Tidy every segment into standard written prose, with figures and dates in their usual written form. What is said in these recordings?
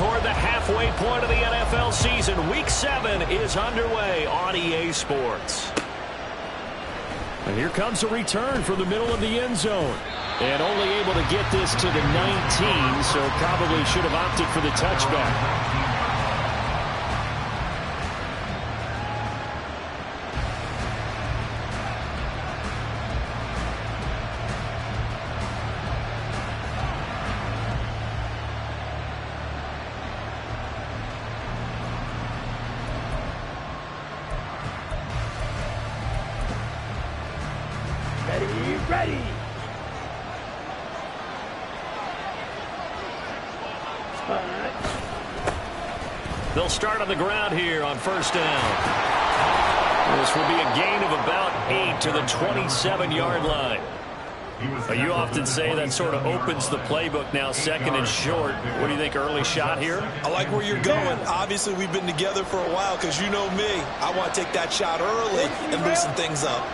toward the halfway point of the NFL season. Week 7 is underway on EA Sports. And here comes a return from the middle of the end zone. And only able to get this to the 19, so probably should have opted for the touchback. Ready. They'll start on the ground here on first down. This will be a gain of about 8 to the 27-yard line. You often say that sort of opens the playbook now, second and short. What do you think, early shot here? I like where you're going. Obviously, we've been together for a while because you know me. I want to take that shot early and loosen things up.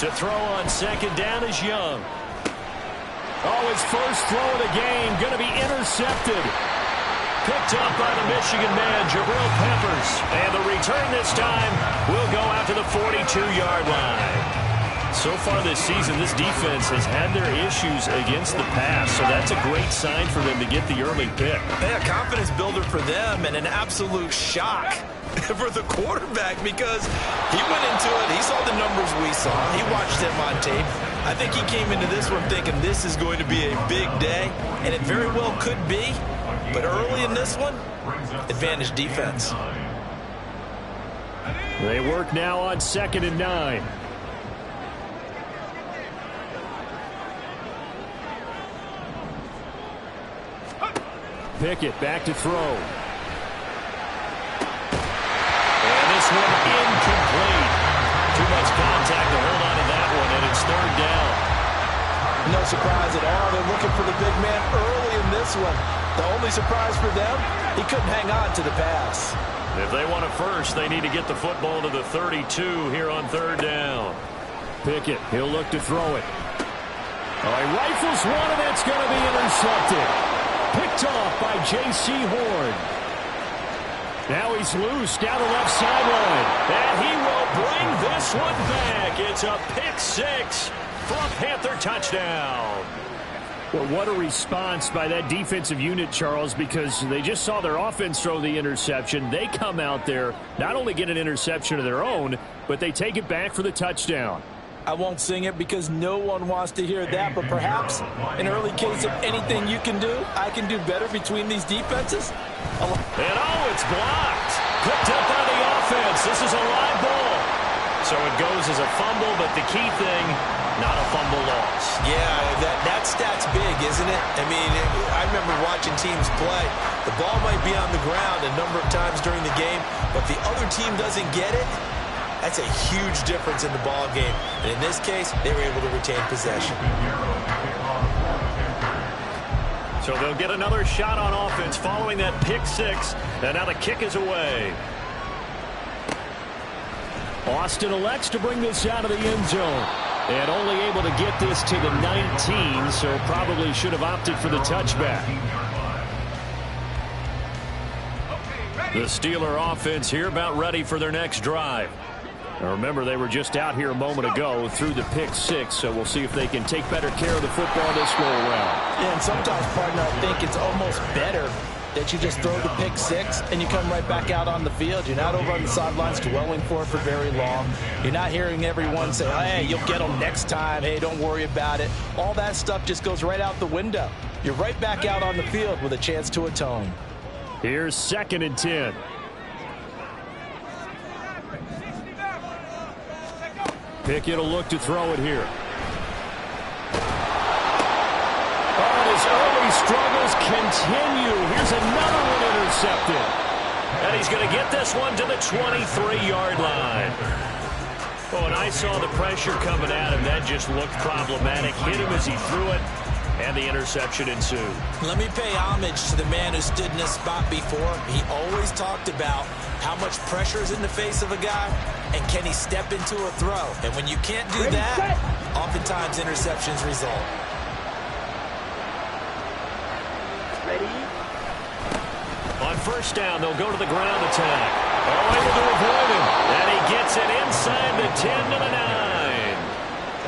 To throw on second down is Young. Oh, his first throw of the game going to be intercepted. Picked up by the Michigan man, Jabril Peppers. And the return this time will go out to the 42-yard line. So far this season, this defense has had their issues against the pass, so that's a great sign for them to get the early pick. Yeah, confidence builder for them and an absolute shock for the quarterback because he went into it. He saw the numbers we saw. He watched them on tape. I think he came into this one thinking this is going to be a big day, and it very well could be. But early in this one, advantage defense. They work now on 2nd and 9. Pickett back to throw. And this one incomplete. Too much contact to hold on to that one, and it's 3rd down. No surprise at all. They're looking for the big man early in this one. The only surprise for them, he couldn't hang on to the pass. If they want it first, they need to get the football to the 32 here on 3rd down. Pickett, he'll look to throw it. Oh, he rifles one, and it's going to be intercepted. Picked off by J.C. Horn. Now he's loose down the left sideline. And he will bring this one back. It's a pick 6 for a Panther touchdown. Well, what a response by that defensive unit, Charles, because they just saw their offense throw the interception. They come out there, not only get an interception of their own, but they take it back for the touchdown. I won't sing it because no one wants to hear that, but perhaps an early case of anything you can do, I can do better between these defenses. And oh, it's blocked. Picked up by the offense. This is a live ball. So it goes as a fumble, but the key thing, not a fumble loss. Yeah, that stat's big, isn't it? I mean, I remember watching teams play. The ball might be on the ground a number of times during the game, but if the other team doesn't get it, that's a huge difference in the ball game. And in this case, they were able to retain possession. So they'll get another shot on offense following that pick 6. And now the kick is away. Austin elects to bring this out of the end zone. And only able to get this to the 19, so probably should have opted for the touchback. The Steeler offense here about ready for their next drive. Now remember, they were just out here a moment ago through the pick 6, so we'll see if they can take better care of the football this go around. Yeah, and sometimes, partner, I think it's almost better that you just throw the pick 6 and you come right back out on the field. You're not over on the sidelines dwelling for it for very long. You're not hearing everyone say, hey, you'll get them next time. Hey, don't worry about it. All that stuff just goes right out the window. You're right back out on the field with a chance to atone. Here's 2nd and 10. Pickett will look to throw it here. Oh, his early struggles continue. Here's another one intercepted. And he's going to get this one to the 23-yard line. Oh, and I saw the pressure coming at him. That just looked problematic. Hit him as he threw it, and the interception ensued. Let me pay homage to the man who stood in this spot before. He always talked about how much pressure is in the face of a guy, and can he step into a throw? And when you can't do that, oftentimes interceptions result. first down. They'll go to the ground attack. Oh, able to avoid him. And he gets it inside the 10 to the 9.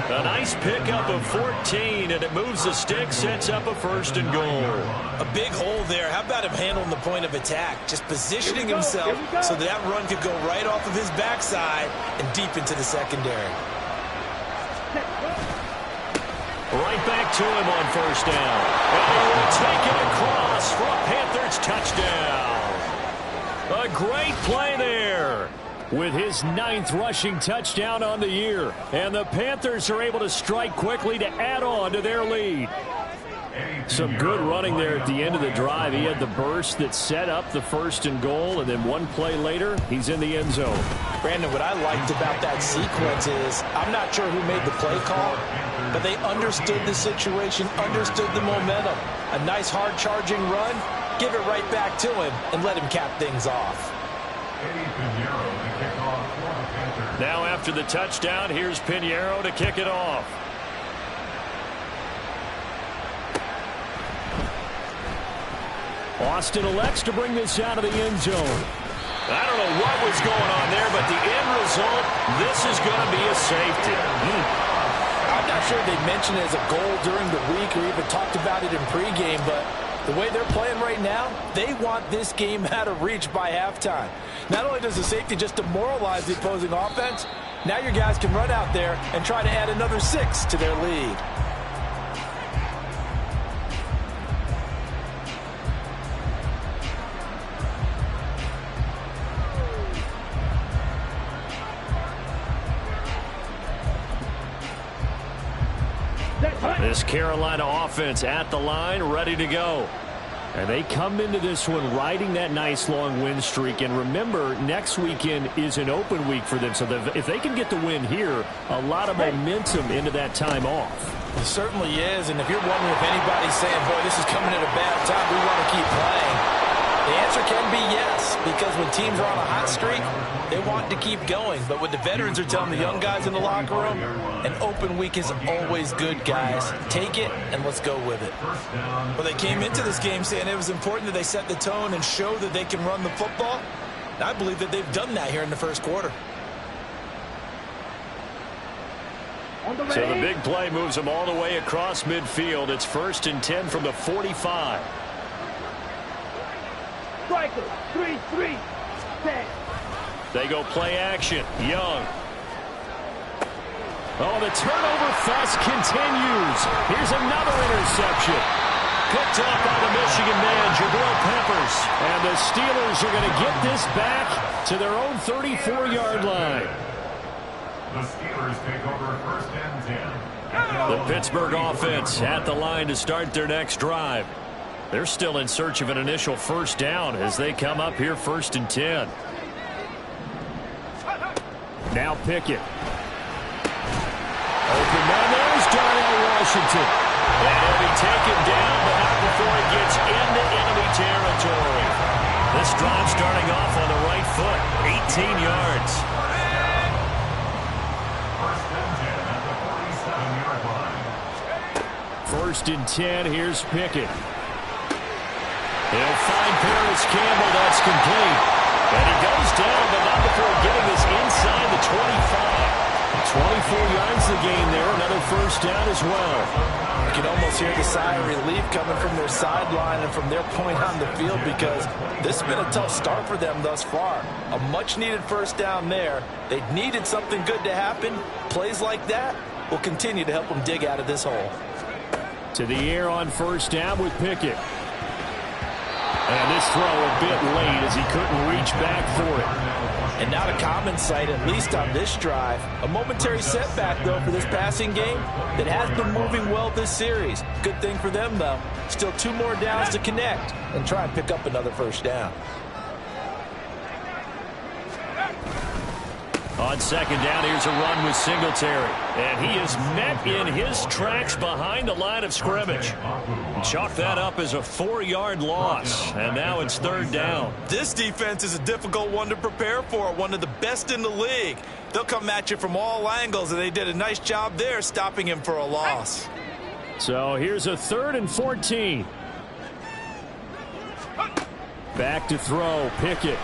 A nice pickup of 14, and it moves the stick, sets up a first and goal. A big hole there. How about him handling the point of attack? Just positioning himself so that run could go right off of his backside and deep into the secondary. Right back to him on first down. And he will take it across for a Panthers touchdown. A great play there with his 9th rushing touchdown on the year. And the Panthers are able to strike quickly to add on to their lead. Some good running there at the end of the drive. He had the burst that set up the first and goal, and then one play later, he's in the end zone. Brandon, what I liked about that sequence is I'm not sure who made the play call, but they understood the situation, understood the momentum. A nice hard-charging run, give it right back to him, and let him cap things off. Now after the touchdown, here's Pinheiro to kick it off. Austin elects to bring this out of the end zone. I don't know what was going on there, but the end result, this is going to be a safety. I'm not sure they mentioned it as a goal during the week or even talked about it in pregame, but the way they're playing right now, they want this game out of reach by halftime. Not only does the safety just demoralize the opposing offense, now your guys can run out there and try to add another 6 to their lead. This Carolina offense at the line, ready to go. And they come into this one riding that nice long win streak. And remember, next weekend is an open week for them. So if they can get the win here, a lot of momentum into that time off. It certainly is. And if you're wondering if anybody's saying, boy, this is coming at a bad time, we want to keep playing, the answer can be yes, because when teams are on a hot streak, they want to keep going. But what the veterans are telling the young guys in the locker room, an open week is always good, guys. Take it, and let's go with it. Well, they came into this game saying it was important that they set the tone and show that they can run the football. And I believe that they've done that here in the first quarter. So the big play moves them all the way across midfield. It's 1st and 10 from the 45. Striker, 3-3, 10. They go play action. Young. Oh, the turnover fest continues. Here's another interception. Picked up by the Michigan man, Jabril Peppers. And the Steelers are going to get this back to their own 34-yard line. The Steelers take over 1st and 10. The Pittsburgh offense at the line to start their next drive. They're still in search of an initial first down as they come up here 1st and 10. Now Pickett. Open man, there's Darnell Washington. And he'll be taken down, but not before he gets into enemy territory. This drive starting off on the right foot, 18 yards. 1st and 10, here's Pickett. He'll find Paris Campbell. That's complete. And he goes down, but not before getting this inside the 25. 24 yards the game there. Another first down as well. You can almost hear the sigh of relief coming from their sideline and from their point on the field, because this has been a tough start for them thus far. A much-needed first down there. They needed something good to happen. Plays like that will continue to help them dig out of this hole. To the air on first down with Pickett. And this throw a bit late as he couldn't reach back for it. And not a common sight, at least on this drive. A momentary setback, though, for this passing game that has been moving well this series. Good thing for them, though. Still 2 more downs to connect and try and pick up another first down. On second down, here's a run with Singletary. And he is met in his tracks behind the line of scrimmage. Chalk that up as a 4-yard loss. And now it's 3rd down. This defense is a difficult one to prepare for, one of the best in the league. They'll come at you from all angles, and they did a nice job there stopping him for a loss. So here's a 3rd and 14. Back to throw, Pickett.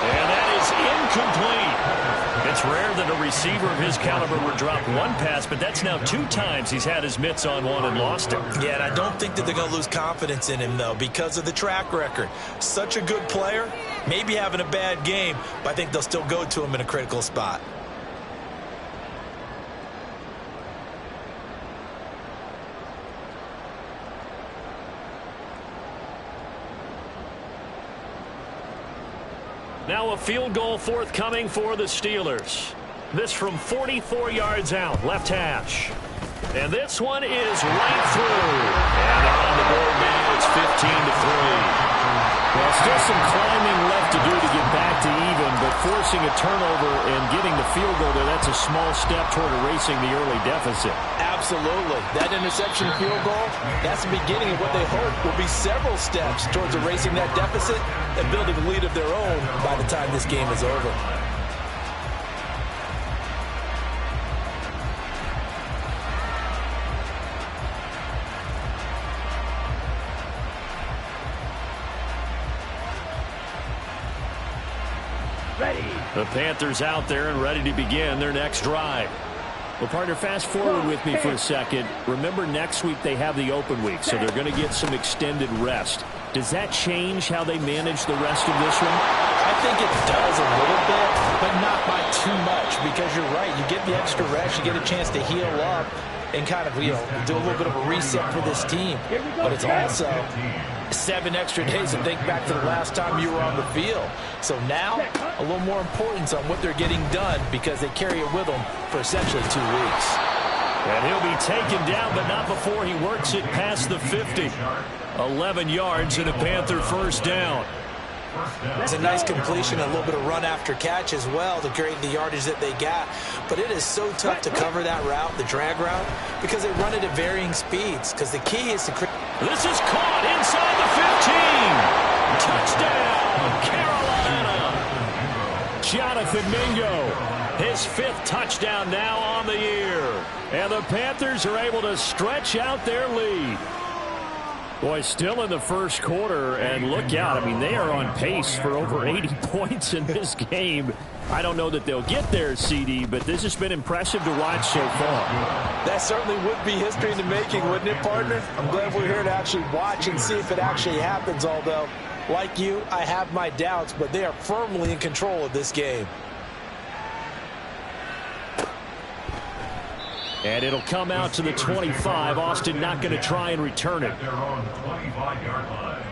And that is incomplete. It's rare that a receiver of his caliber would drop one pass, but that's now 2 times he's had his mitts on one and lost it. Yeah, and I don't think that they're going to lose confidence in him, though, because of the track record. Such a good player, maybe having a bad game, but I think they'll still go to him in a critical spot. Now a field goal forthcoming for the Steelers. This from 44 yards out, left hash. And this one is right through. And they're on the board now. It's 15-3. Well, still some climbing left to do to get back to even, but forcing a turnover and getting the field goal there, that's a small step toward erasing the early deficit. Absolutely. That interception field goal, that's the beginning of what they hope will be several steps towards erasing that deficit and building a lead of their own by the time this game is over. Ready. The Panthers out there and ready to begin their next drive. Well, partner, fast forward with me for a second. Remember, next week they have the open week, so they're going to get some extended rest. Does that change how they manage the rest of this one? I think it does a little bit, but not by too much, because you're right. You get the extra rest, you get a chance to heal up and kind of, do a little bit of a reset for this team. But it's also 7 extra days to think back to the last time you were on the field. So now, a little more importance on what they're getting done because they carry it with them for essentially 2 weeks. And he'll be taken down, but not before he works it past the 50. 11 yards and a Panther first down. It's a nice completion, a little bit of run after catch as well to create the yardage that they got. But it is so tough to cover that route, the drag route, because they run it at varying speeds. Because the key is to create. This is caught inside the 15. Touchdown, Carolina. Jonathan Mingo, his 5th touchdown now on the year. And the Panthers are able to stretch out their lead. Boy, still in the first quarter, and look out. I mean, they are on pace for over 80 points in this game. I don't know that they'll get there, CD, but this has been impressive to watch so far. That certainly would be history in the making, wouldn't it, partner? I'm glad we're here to actually watch and see if it actually happens, although, like you, I have my doubts, but they are firmly in control of this game. And it'll come out to the 25. Austin not going to try and return it. Their own 25-yard line.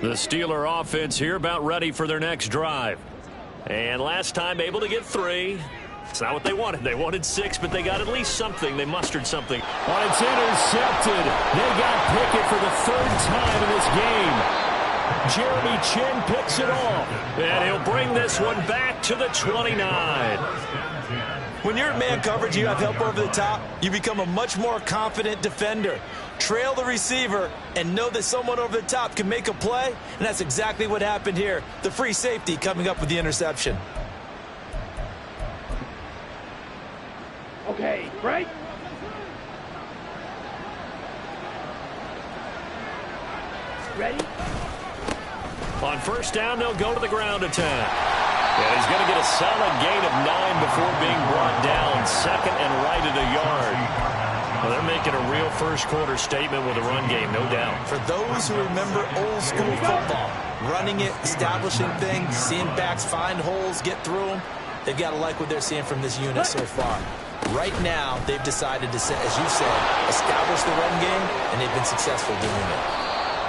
The Steeler offense here about ready for their next drive. And last time able to get 3. It's not what they wanted. They wanted 6, but they got at least something. They mustered something. Well, it's intercepted. They got Pickett for the 3rd time in this game. Jeremy Chin picks it off. And he'll bring this one back to the 29. When you're in man coverage, you have help over the top, you become a much more confident defender. Trail the receiver and know that someone over the top can make a play, and that's exactly what happened here. The free safety coming up with the interception. Okay, break. Ready? On first down, they'll go to the ground attack. And he's going to get a solid gain of 9 before being brought down. 2nd and right at a yard. Well, they're making a real first-quarter statement with a run game, no doubt. For those who remember old-school football, running it, establishing things, seeing backs find holes, get through them, they've got to like what they're seeing from this unit so far. Right now, they've decided to, as you said, establish the run game, and they've been successful doing it.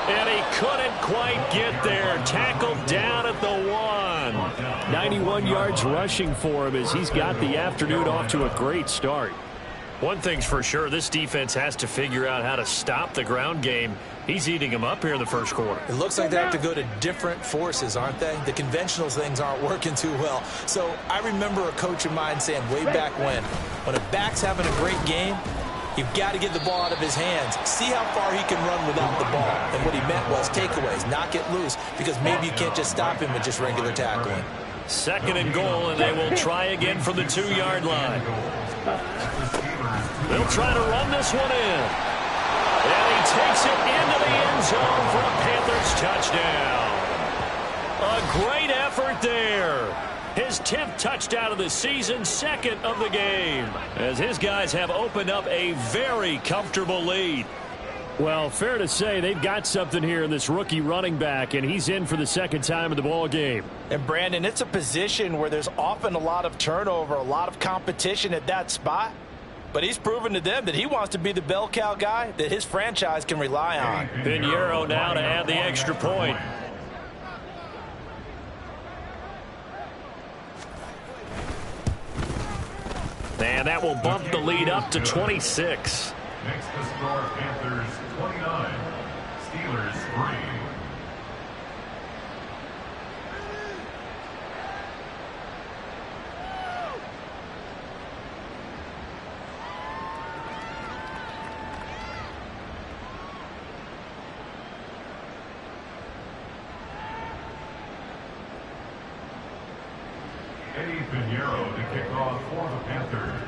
And he couldn't quite get there. Tackled down at the 1. 91 yards rushing for him as he's got the afternoon off to a great start. One thing's for sure, this defense has to figure out how to stop the ground game. He's eating them up here in the first quarter. It looks like they have to go to different forces, aren't they? The conventional things aren't working too well. So I remember a coach of mine saying way back when a back's having a great game, You've got to get the ball out of his hands. See how far he can run without the ball. And what he meant was takeaways, not get loose, because maybe you can't just stop him with just regular tackling. 2nd and goal, and they will try again from the 2-yard line. They'll try to run this one in. And he takes it into the end zone for a Panthers touchdown. A great effort there. His 10th touchdown of the season, 2nd of the game, as his guys have opened up a very comfortable lead. Well, fair to say they've got something here in this rookie running back, and he's in for the 2nd time in the ball game. And, Brandon, it's a position where there's often a lot of turnover, a lot of competition at that spot. But he's proven to them that he wants to be the bell cow guy that his franchise can rely on. Pinheiro now to add the extra point. And that will bump the lead up to 26. Makes the score Panthers 29, Steelers 3. Pinheiro to kick off for the Panthers.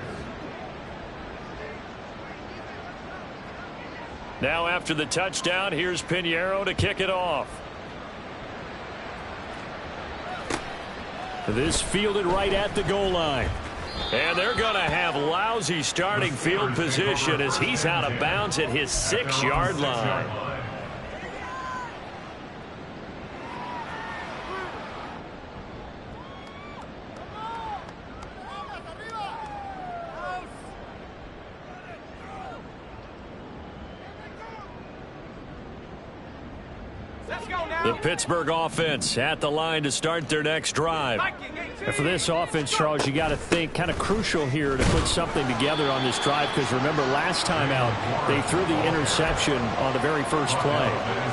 Now after the touchdown, here's Pinheiro to kick it off. This fielded right at the goal line. And they're going to have lousy starting field position as he's out of bounds at his 6-yard line. The Pittsburgh offense at the line to start their next drive. And for this offense, Charles, you got to think kind of crucial here to put something together on this drive, because remember last time out they threw the interception on the very first play.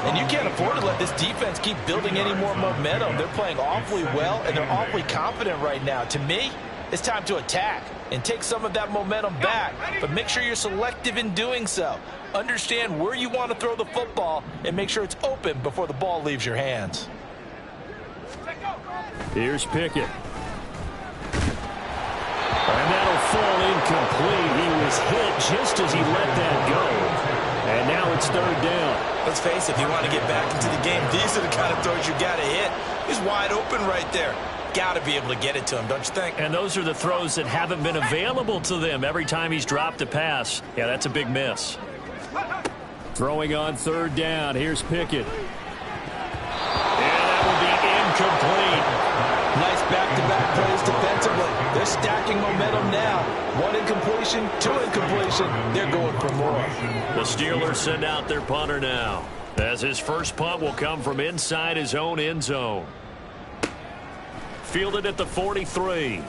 And you can't afford to let this defense keep building any more momentum. They're playing awfully well, and they're awfully confident right now. To me, it's time to attack and take some of that momentum back, but make sure you're selective in doing so. Understand where you want to throw the football and make sure it's open before the ball leaves your hands. Here's Pickett. And that'll fall incomplete. He was hit just as he let that go. And now it's 3rd down. Let's face it, if you want to get back into the game, these are the kind of throws you got to hit. He's wide open right there. Got to be able to get it to him, don't you think? And those are the throws that haven't been available to them every time he's dropped a pass. Yeah, that's a big miss. Throwing on 3rd down. Here's Pickett. And that will be incomplete. Nice back-to-back plays defensively. They're stacking momentum now. 1 incompletion, 2 incompletion. They're going for more. The Steelers send out their punter now, as his first punt will come from inside his own end zone. Fielded at the 43.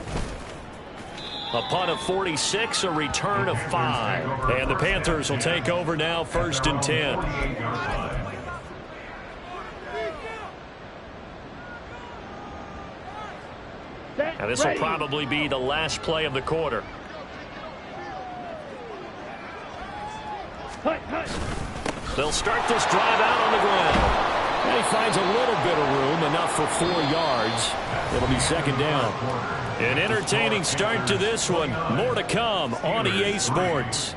A punt of 46, a return of 5. And the Panthers will take over now, 1st and 10. And this will probably be the last play of the quarter. They'll start this drive out on the ground. And he finds a little bit of room, enough for 4 yards. It'll be 2nd down. An entertaining start to this one. More to come on EA Sports.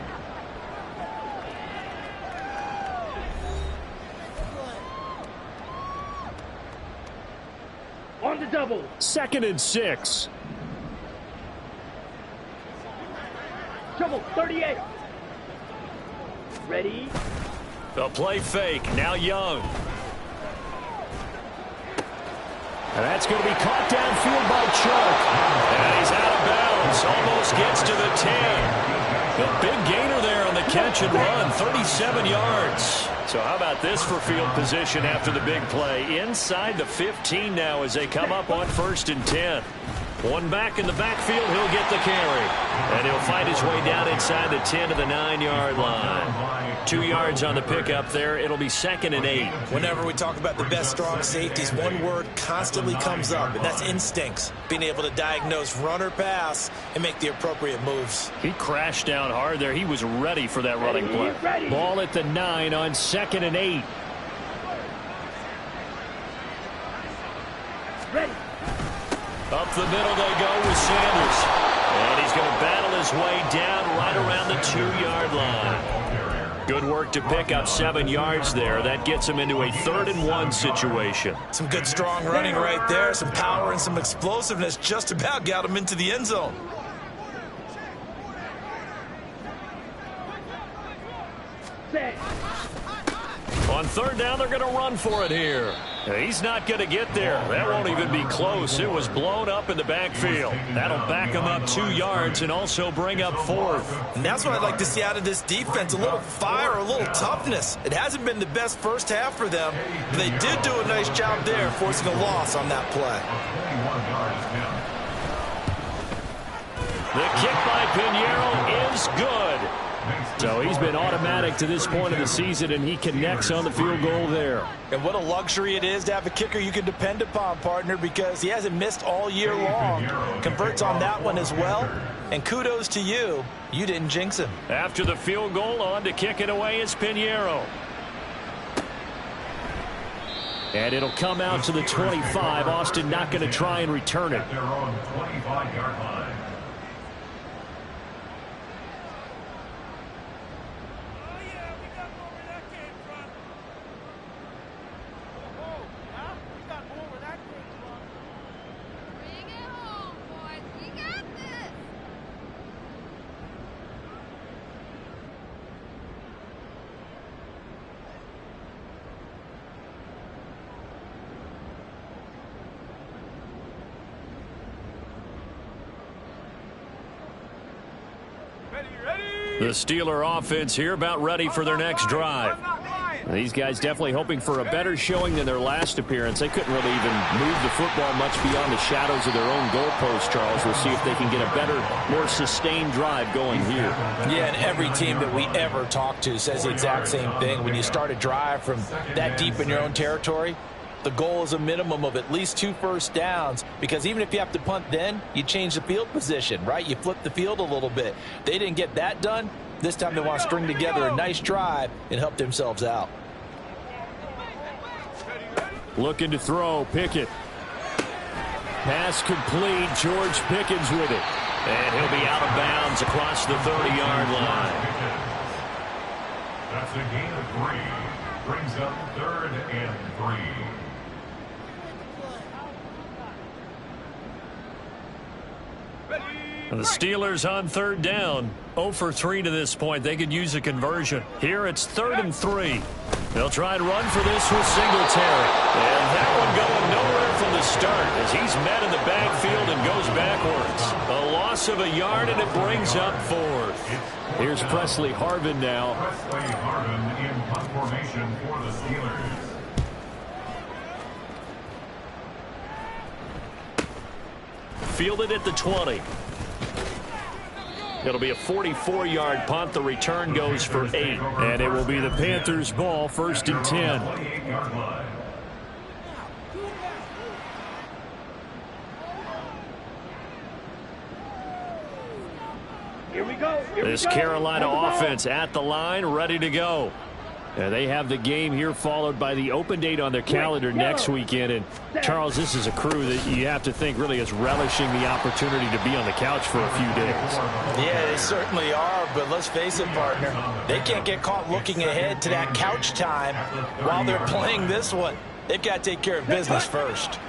On the double. 2nd and 6. Trouble, 38. Ready. A play fake. Now Young. And that's going to be caught downfield by Chuck. And he's out of bounds. Almost gets to the 10. The big gainer there on the catch and run. 37 yards. So how about this for field position after the big play? Inside the 15 now as they come up on 1st and 10. One back in the backfield. He'll get the carry. And he'll find his way down inside the 10 to the 9-yard line. 2 yards on the pickup there. It'll be 2nd and 8. Whenever we talk about the best strong safeties, one word constantly comes up, and that's instincts. Being able to diagnose run or pass and make the appropriate moves. He crashed down hard there. He was ready for that running play. Ball at the 9 on 2nd and 8. Ready. Up the middle they go with Sanders. And he's going to battle his way down right around the 2-yard line. Good work to pick up 7 yards there. That gets him into a 3rd and 1 situation. Some good strong running right there. Some power and some explosiveness just about got him into the end zone. Set. On 3rd down, they're going to run for it here. He's not going to get there. That won't even be close. It was blown up in the backfield. That'll back him up 2 yards and also bring up 4th. And that's what I'd like to see out of this defense. A little fire, a little toughness. It hasn't been the best first half for them, but they did do a nice job there forcing a loss on that play. The kick by Pinheiro is good. So he's been automatic to this point of the season, and he connects on the field goal there. And what a luxury it is to have a kicker you can depend upon, partner, because he hasn't missed all year long. Converts on that one as well. And kudos to you. You didn't jinx him. After the field goal, on to kick it away is Pinheiro. And it'll come out to the 25. Austin not going to try and return it. Their own 25-yard line. The Steeler offense here about ready for their next drive. These guys definitely hoping for a better showing than their last appearance. They couldn't really even move the football much beyond the shadows of their own goalpost, Charles. We'll see if they can get a better, more sustained drive going here. Yeah, and every team that we ever talk to says the exact same thing. When you start a drive from that deep in your own territory, the goal is a minimum of at least 2 first downs, because even if you have to punt then, you change the field position, right? You flip the field a little bit. They didn't get that done. This time they want to string together a nice drive and help themselves out. Looking to throw, Pickett. Pass complete, George Pickens with it. And he'll be out of bounds across the 30-yard line. That's a gain of 3. Brings up 3rd and 3. The Steelers on 3rd down. 0 for 3 to this point. They could use a conversion. Here it's 3rd and 3. They'll try and run for this with Singletary. And that one going nowhere from the start as he's met in the backfield and goes backwards. A loss of a yard, and it brings up 4th. Here's Presley Harvin now. Presley Harvin in punt formation for the Steelers. Fielded at the 20. It'll be a 44-yard punt. The return goes for 8. And it will be the Panthers' ball, 1st and 10. 28-yard line. Here we go. Here This we go. Carolina Hold the ball. offense at the line, ready to go. And they have the game here followed by the open date on their calendar next weekend. And, Charles, this is a crew that you have to think really is relishing the opportunity to be on the couch for a few days. Yeah, they certainly are, but let's face it, partner. They can't get caught looking ahead to that couch time while they're playing this one. They've got to take care of business first.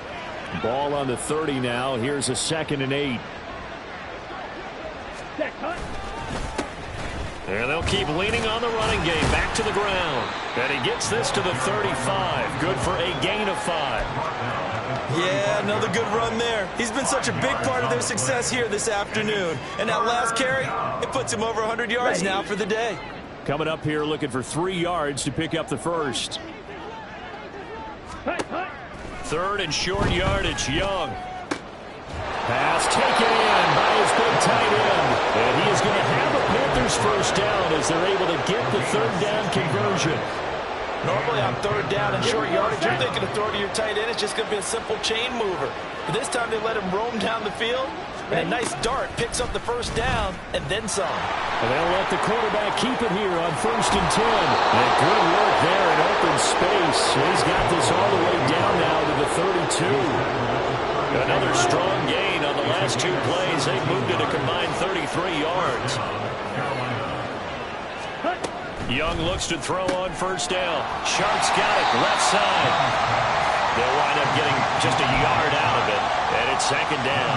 Ball on the 30 now. Here's a 2nd and 8. Set, cut. And they'll keep leaning on the running game. Back to the ground. And he gets this to the 35. Good for a gain of 5. Yeah, another good run there. He's been such a big part of their success here this afternoon. And that last carry, it puts him over 100 yards now for the day. Coming up here looking for 3 yards to pick up the first. Cut, cut. 3rd and short yardage, Young. Pass taken in by his big tight end. And he is going to have a pick Panthers first down as they're able to get the third down conversion. Normally on third down and short yardage, you're thinking to throw to your tight end. It's just going to be a simple chain mover. But this time they let him roam down the field. And a nice dart picks up the first down and then some. And they'll let the quarterback keep it here on 1st and 10. And good work there in open space. He's got this all the way down now to the 32. Another strong gain on the last two plays. They've moved it a combined 33 yards. Young looks to throw on first down. Sharp's got it left side. They'll wind up getting just a yard out of it. And it's 2nd down.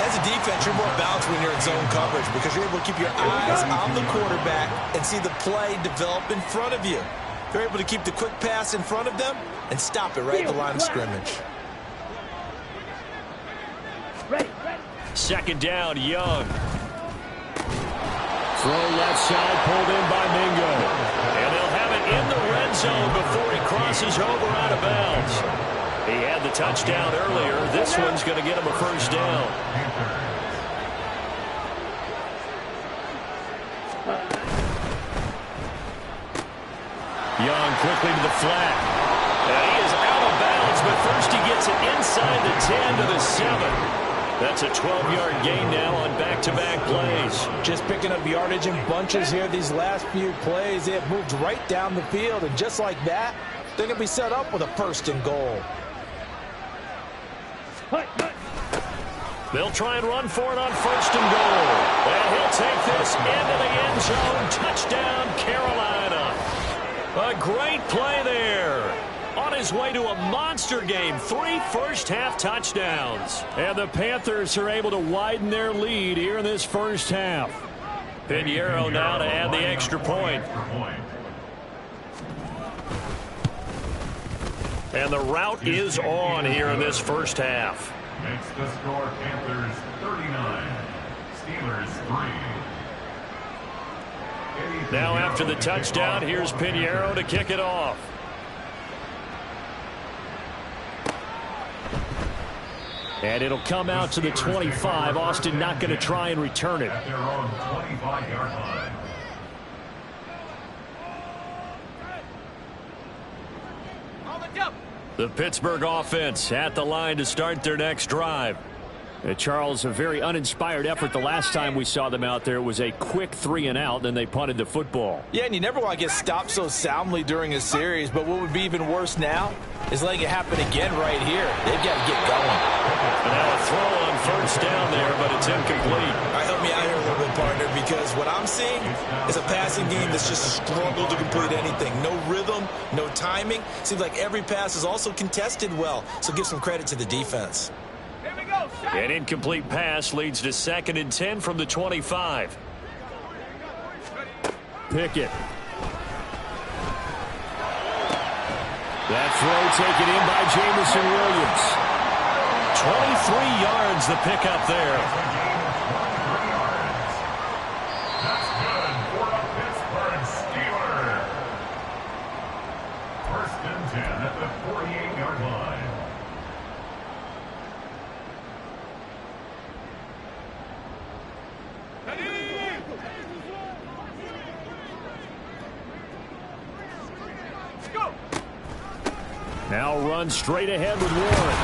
As a defense, you're more balanced when you're in zone coverage because you're able to keep your eyes on the quarterback and see the play develop in front of you. You're able to keep the quick pass in front of them and stop it right at the line of scrimmage. 2nd down, Young. Throw left side, pulled in by Mingo. And they'll have it in the red zone before he crosses over out of bounds. He had the touchdown earlier. This one's going to get him a first down. Young quickly to the flat. And he is out of bounds, but first he gets it inside the 10 to the 7. That's a 12-yard gain now on back-to-back plays. Just picking up yardage in bunches here these last few plays. They have moved right down the field, and just like that, they're going to be set up with a 1st and goal. They'll try and run for it on 1st and goal. And he'll take this into the end zone. Touchdown, Carolina. A great play there. On his way to a monster game, 3 first-half touchdowns. And the Panthers are able to widen their lead here in this first half. Pinheiro now to add the extra point. And the route is on here in this first half. Makes the score Panthers 39, Steelers 3. Now after the touchdown, here's Pinheiro to kick it off. And it'll come out to the 25. Austin not going to try and return it. At their own 25-yard line. The Pittsburgh offense at the line to start their next drive. Charles, a very uninspired effort the last time we saw them out there. It was a quick 3-and-out, then they punted the football. Yeah, and you never want to get stopped so soundly during a series, but what would be even worse now is letting it happen again right here. They've got to get going. And now a throw on first down there, but it's incomplete. All right, help me out here a little bit, partner, because what I'm seeing is a passing game that's just struggled to complete anything. No rhythm, no timing. Seems like every pass is also contested well, so give some credit to the defense. An incomplete pass leads to 2nd and 10 from the 25. Pickett. That throw taken in by Jamison Williams. 23 yards the pickup there. That's good for the Pittsburgh Steelers. 1st and 10 at the 48-yard line. Now run straight ahead with Warren.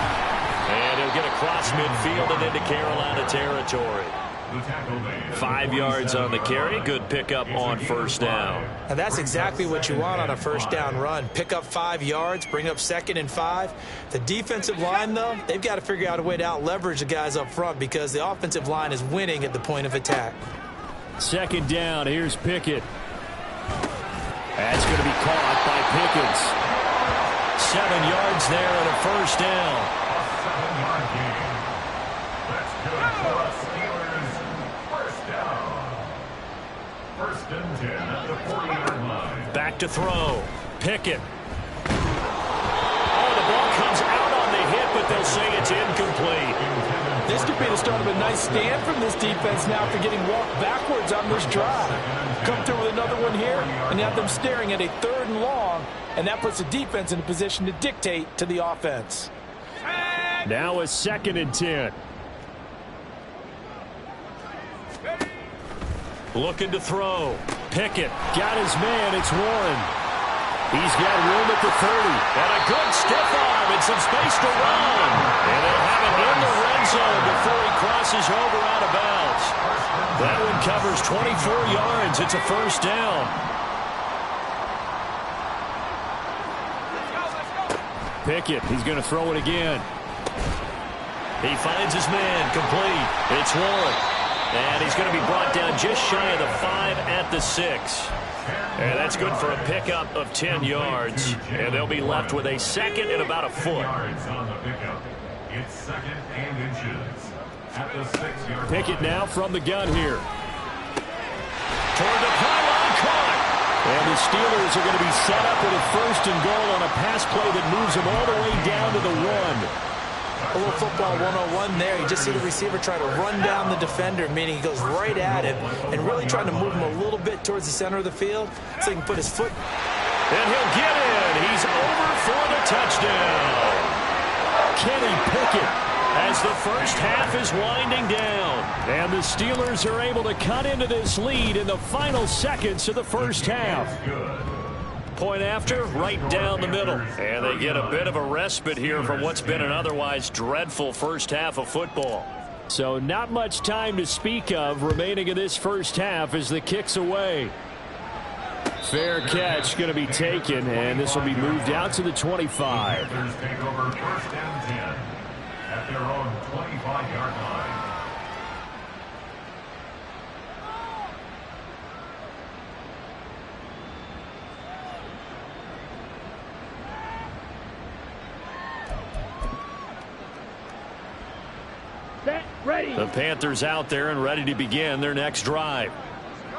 And he'll get across midfield and into Carolina territory. 5 yards on the carry. Good pickup on first down. And that's exactly what you want on a first down run. Pick up 5 yards, bring up 2nd and 5. The defensive line, though, they've got to figure out a way to out-leverage the guys up front because the offensive line is winning at the point of attack. 2nd down. Here's Pickett. That's going to be caught by Pickens. 7 yards there and a first down. A 7-yard gain. That's good for the Steelers. First down. 1st and 10 at the 40-yard line. Back to throw. Pickett. Oh, the ball comes out on the hit, but they'll say it's incomplete. This could be the start of a nice stand from this defense now after getting walked backwards on this drive. Come through with another one here, and you have them staring at a 3rd and long, and that puts the defense in a position to dictate to the offense. Now a 2nd and 10. Looking to throw. Pickett got his man. It's Warren. He's got room at the 30. And a good stiff arm and some space to run. And they'll have it in the red zone before he crosses over out of bounds. That one covers 24 yards. It's a first down. Pickett, he's going to throw it again. He finds his man, complete. It's Warren. And he's going to be brought down just shy of the 5 at the 6. And that's good for a pickup of 10 yards. And they'll be left with a second and about a foot. Yards on the pickup. It's second and inches at the 6-yard line. Pickett now from the gun here. Toward the pylon, caught. And the Steelers are going to be set up with a first and goal on a pass play that moves them all the way down to the 1. A little football 101 there. You just see the receiver try to run down the defender, meaning he goes right at him and really trying to move him a little bit towards the center of the field so he can put his foot. And he'll get in. He's over for the touchdown. Kenny Pickett as the first half is winding down. And the Steelers are able to cut into this lead in the final seconds of the first half. Point after, right down the middle. And they get a bit of a respite here from what's been an otherwise dreadful first half of football. So not much time to speak of remaining in this first half as the kick's away. Fair catch going to be taken, and this will be moved out to the 25. Panthers take over first and 10 at their own 25-yard line. Ready. The Panthers out there and ready to begin their next drive.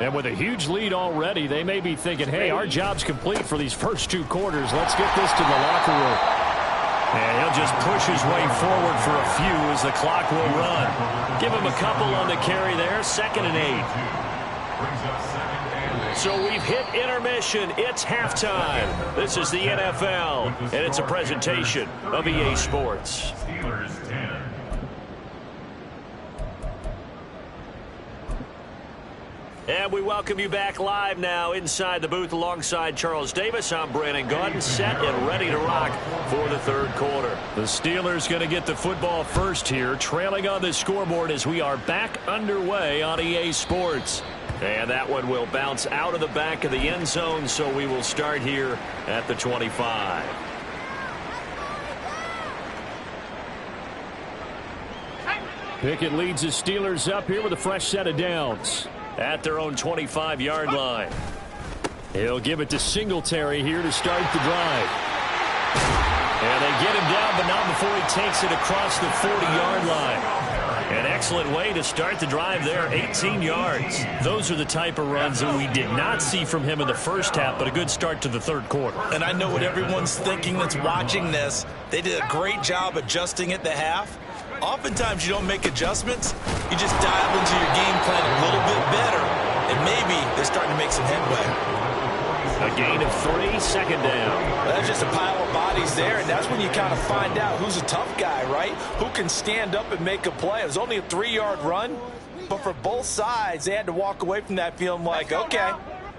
And with a huge lead already, they may be thinking, hey, our job's complete for these first 2 quarters. Let's get this to the locker room. And he'll just push his way forward for a few as the clock will run. Give him a couple on the carry there, 2nd and 8. So we've hit intermission. It's halftime. This is the NFL, and it's a presentation of EA Sports. Steelers 10. And we welcome you back live now inside the booth alongside Charles Davis. I'm Brandon Gaudin, set and ready to rock for the third quarter. The Steelers going to get the football first here, trailing on the scoreboard as we are back underway on EA Sports. And that one will bounce out of the back of the end zone, so we will start here at the 25. Pickett leads the Steelers up here with a fresh set of downs at their own 25-yard line. He'll give it to Singletary here to start the drive. And they get him down, but not before he takes it across the 40-yard line. An excellent way to start the drive there, 18 yards. Those are the type of runs that we did not see from him in the first half, but a good start to the third quarter. And I know what everyone's thinking that's watching this. They did a great job adjusting at the half. Oftentimes you don't make adjustments. You just dive into your game plan a little bit better, and maybe they're starting to make some headway. A gain of 3, 2nd down. That's just a pile of bodies there, and that's when you kind of find out who's a tough guy, right? Who can stand up and make a play. It was only a 3-yard run, but for both sides, they had to walk away from that feeling like, okay,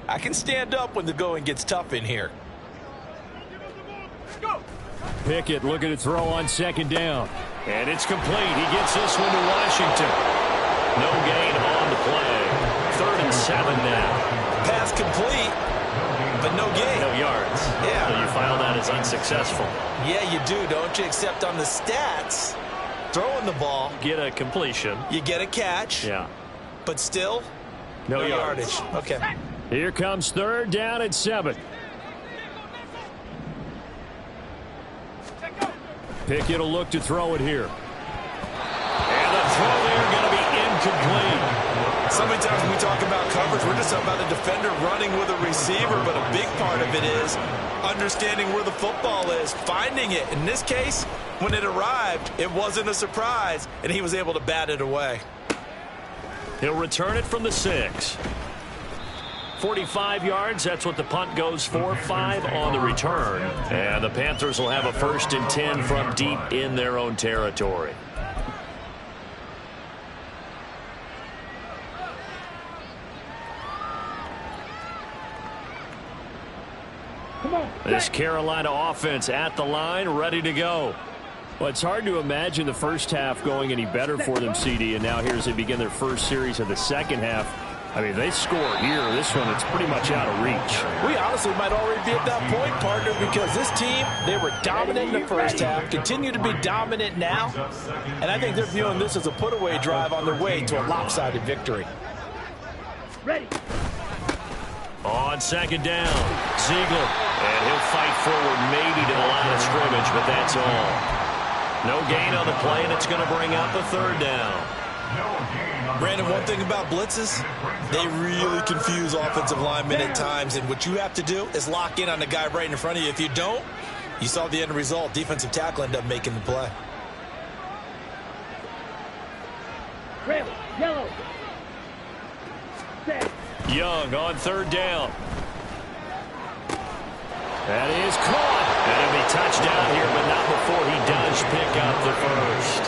I can stand up when the going gets tough in here. Pickett looking to throw on 2nd down. And it's complete. He gets this one to Washington. No gain on the play. 3rd and 7 now. Pass complete, but no gain. No yards. Yeah. So you file that as unsuccessful. Yeah, you do, don't you? Except on the stats, throwing the ball. Get a completion. You get a catch. Yeah. But still, no yardage. Okay. Here comes 3rd down and 7. Pickett will look to throw it here. And the throw there going to be incomplete. So many times when we talk about coverage, we're just talking about the defender running with a receiver, but a big part of it is understanding where the football is, finding it. In this case, when it arrived, it wasn't a surprise, and he was able to bat it away. He'll return it from the 6. 45 yards, that's what the punt goes for. 5 on the return. And the Panthers will have a 1st and 10 from deep in their own territory. This Carolina offense at the line, ready to go. Well, it's hard to imagine the first half going any better for them, CD, and now here as they begin their first series of the second half. I mean, they score here. This one, it's pretty much out of reach. We honestly might already be at that point, partner, because this team, they were dominant in the first half, continue to be dominant now, and I think they're viewing this as a put-away drive on their way to a lopsided victory. Ready. On second down, Ziegler, and he'll fight forward maybe to the line of scrimmage, but that's all. No gain on the play, and it's going to bring up a third down. Brandon, one thing about blitzes, they really confuse offensive linemen at times, and what you have to do is lock in on the guy right in front of you. If you don't, you saw the end result. Defensive tackle ended up making the play. Red, yellow. Set. Young on third down. That is caught. And it'll be touchdown here, but not before he does pick up the first.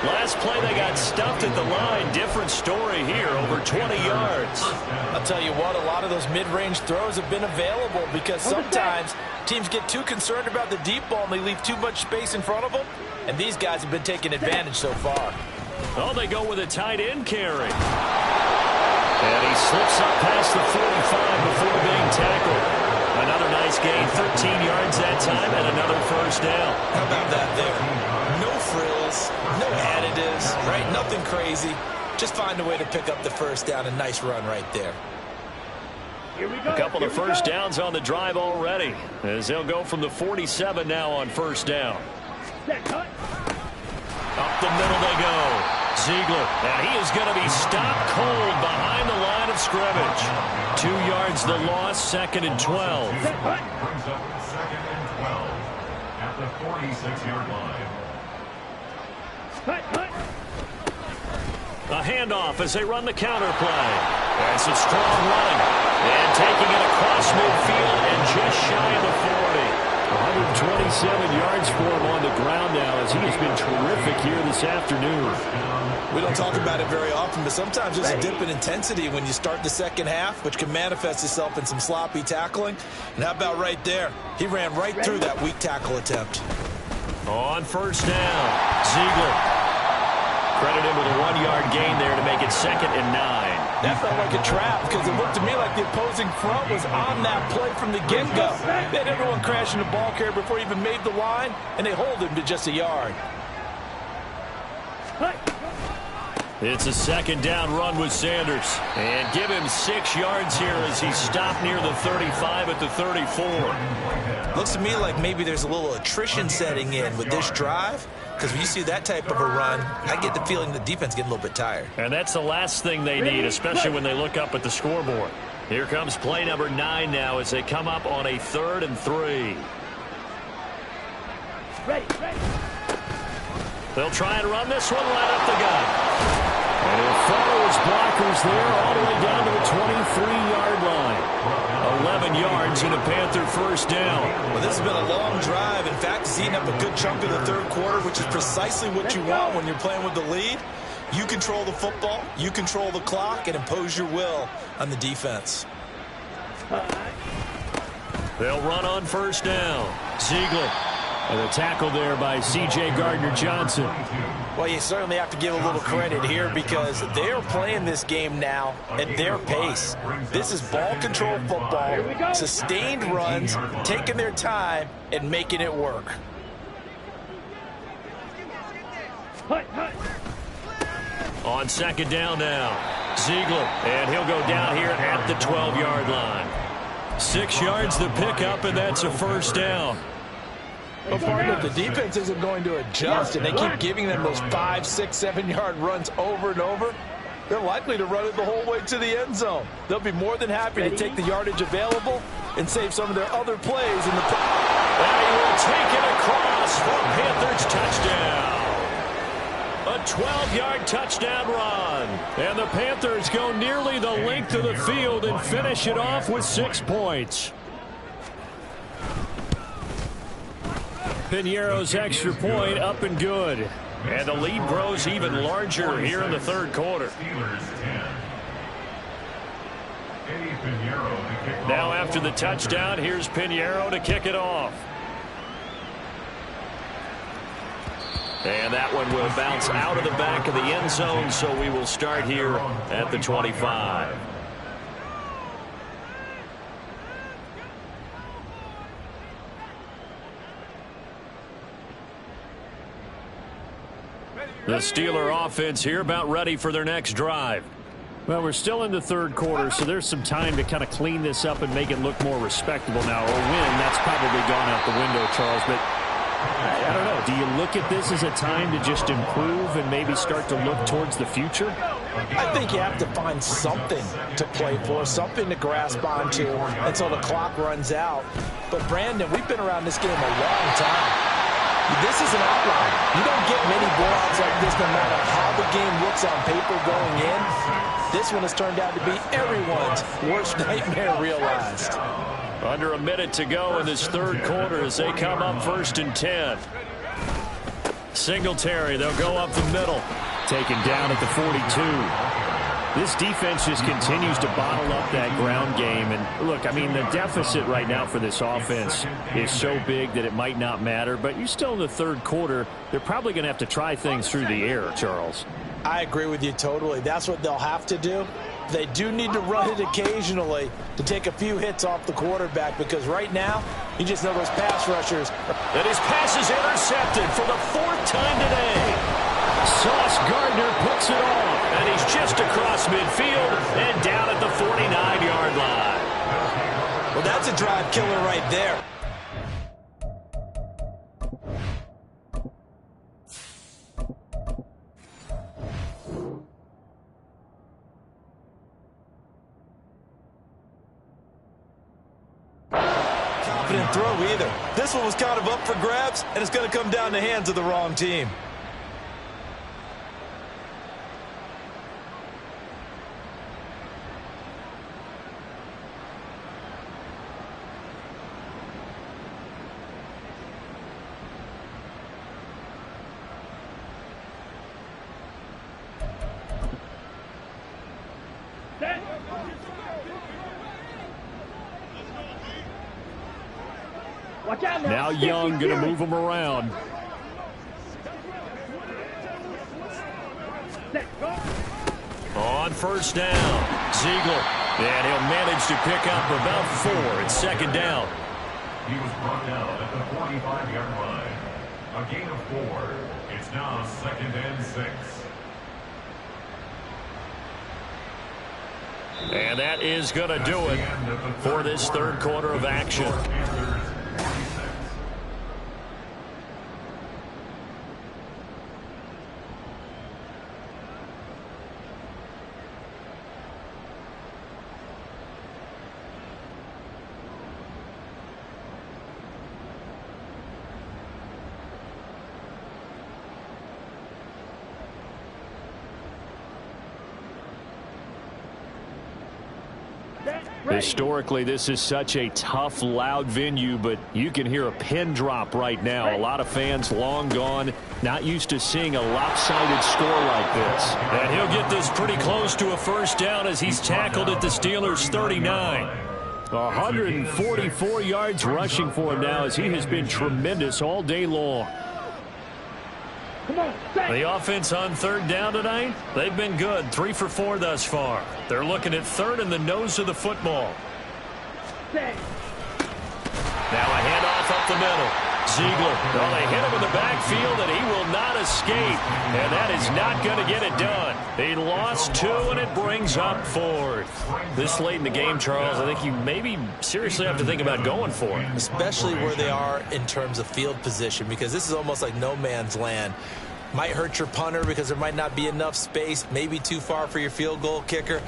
Last play, they got stuffed at the line. Different story here, over 20 yards. I'll tell you what, a lot of those mid-range throws have been available because sometimes teams get too concerned about the deep ball and they leave too much space in front of them, and these guys have been taking advantage so far. Oh, they go with a tight end carry. And he slips up past the 45 before being tackled. Another nice gain, 13 yards that time, and another first down. How about that there? No frills, no additives, right? Nothing crazy. Just find a way to pick up the first down. A nice run right there. Here we go. A couple of first downs on the drive already, as they'll go from the 47 now on first down. Set, cut. Up the middle they go. Ziegler, and he is going to be stopped cold behind the line of scrimmage. 2 yards the loss, second and 12. Brings up second and 12 at the 46-yard line. Cut, cut. A handoff as they run the counter play. That's a strong running. And taking it across midfield and just shy of the 40. 127 yards for him on the ground now as he has been terrific here this afternoon. We don't talk about it very often, but sometimes there's a dip in intensity when you start the second half, which can manifest itself in some sloppy tackling. And how about right there? He ran right through that weak tackle attempt. On first down, Ziegler. Credit him with a 1-yard gain there to make it second and 9. That felt like a trap because it looked to me like the opposing front was on that play from the get-go. They had everyone crashing the ball carrier before he even made the line, and they hold him to just a yard. It's a second down run with Sanders. And give him 6 yards here as he stopped near the 35 at the 34. Looks to me like maybe there's a little attrition setting in with this drive. Because when you see that type of a run, I get the feeling the defense getting a little bit tired. And that's the last thing they need, especially when they look up at the scoreboard. Here comes play number 9 now as they come up on a 3rd and 3. Ready, ready. They'll try and run this one right up the gut. And he'll follow his blockers there all the way down to the 23-yard line. 11 yards and a Panther first down. Well, this has been a long drive. In fact, it's eaten up a good chunk of the third quarter, which is precisely what you want when you're playing with the lead. You control the football, you control the clock, and impose your will on the defense. They'll run on first down. Ziegler. And a tackle there by C.J. Gardner-Johnson. Well, you certainly have to give a little credit here because they are playing this game now at their pace. This is ball control football, sustained runs, taking their time and making it work. On second down now, Ziegler, and he'll go down here at the 12-yard line. 6 yards the pickup, and that's a first down. But partner, the defense isn't going to adjust, and they keep giving them those 5, 6, 7-yard runs over and over. They're likely to run it the whole way to the end zone. They'll be more than happy to take the yardage available and save some of their other plays in the. And he will take it across for Panthers touchdown. A 12-yard touchdown run. And the Panthers go nearly the length of the field and finish it off with 6 points. Piñeiro's extra point up and good. And the lead grows even larger here in the third quarter. Now after the touchdown, here's Pinheiro to kick it off. And that one will bounce out of the back of the end zone, so we will start here at the 25. The Steeler offense here about ready for their next drive. Well, we're still in the third quarter, so there's some time to kind of clean this up and make it look more respectable now. A win, that's probably gone out the window, Charles, but I don't know. Do you look at this as a time to just improve and maybe start to look towards the future? I think you have to find something to play for, something to grasp onto until the clock runs out. But, Brandon, we've been around this game a long time. This is an outlier. You don't get many blowouts like this no matter how the game looks on paper going in. This one has turned out to be everyone's worst nightmare realized. Under a minute to go in this third quarter as they come up 1st and 10. Singletary, they'll go up the middle. Taken down at the 42. This defense just continues to bottle up that ground game. And look, I mean, the deficit right now for this offense is so big that it might not matter. But you're still in the third quarter. They're probably going to have to try things through the air, Charles. I agree with you totally. That's what they'll have to do. They do need to run it occasionally to take a few hits off the quarterback, because right now, you just know those pass rushers. And his pass is intercepted for the 4th time today. Sauce Gardner puts it off, and he's just across midfield and down at the 49-yard line. Well, that's a drive killer right there. Confident throw either. This one was kind of up for grabs, and it's going to come down the hands of the wrong team. Now Young going to move him around. On 1st down, Ziegler. And he'll manage to pick up about 4. It's 2nd down. He was brought down at the 45-yard line. A gain of 4. It's now 2nd and 6. And that is going to do it for this third quarter of action. Historically, this is such a tough, loud venue, but you can hear a pin drop right now. A lot of fans long gone, not used to seeing a lopsided score like this. And he'll get this pretty close to a 1st down as he's tackled at the Steelers' 39. 144 yards rushing for him now, as he has been tremendous all day long. The offense on 3rd down tonight, they've been good. 3 for 4 thus far. They're looking at 3rd in the nose of the football. Now a handoff up the middle. Ziegler, well, they hit him in the backfield, and he will not escape. And that is not going to get it done. He lost 2, and it brings up 4th. This late in the game, Charles, I think you maybe seriously have to think about going for it. Especially where they are in terms of field position, because this is almost like no man's land. Might hurt your punter because there might not be enough space, maybe too far for your field goal kicker.